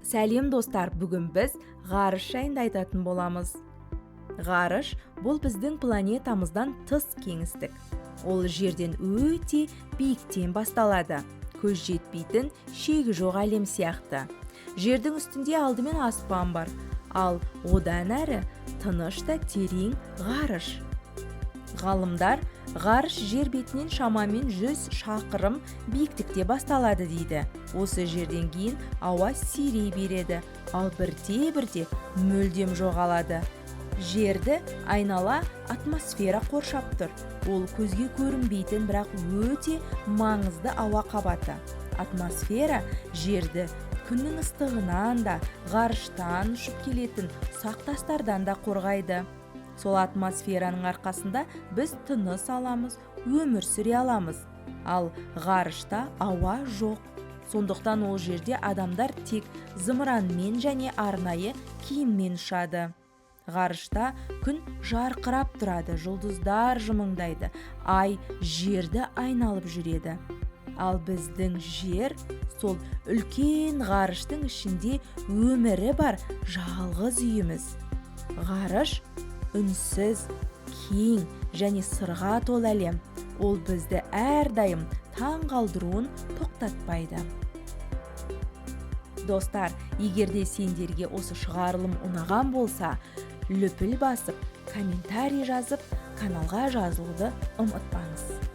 Сәлем достар, бүгін біз ғарыш жайында айтатын боламыз. Ғарыш бұл біздің планетамыздан тыс кеңістік. Ол жерден өте биіктен басталады. Көз жетпейтін шегі жоқ әлем сияқты. Жердің үстінде алдымен аспан бар, ал одан әрі тыныш та терең ғарыш. Ғалымдар ғарыш жер бетінен шамамен 100 шақырым биіктікте басталады дейді. Осы жерден кейін ауа сирей береді, ал бірте-бірте мүлдем жоғалады. Жерді айнала атмосфера қоршап тұр. Ол көзге көрінбейтін, бірақ өте маңызды ауа қабаты. Атмосфера жерді күннің ыстығынан да, ғарыштан ұшып келетін ұсақ тастардан да қорғайды. Сол атмосфераның арқасында біз тыныс аламыз, өмір сүре аламыз. Ал ғарышта ауа жоқ. Сондықтан ол жерде адамдар тек зымыранмен және арнайы киіммен ұшады. Ғарышта күн жарқырап тұрады, жұлдыздар жымыңдайды, ай жерді айналып жүреді. Ал біздің жер сол үлкен ғарыштың ішінде өмірі бар жалғыз үйіміз. Ғарыш үнсіз, кең және сырға толы әлем. Ол бізді әрдайым таң қалдыруын тоқтатпайды. Достар, егерде сендерге осы шығарылым ұнаған болса, лүпіл басып, комментарий жазып, каналға жазылуды ұмытпаңыз.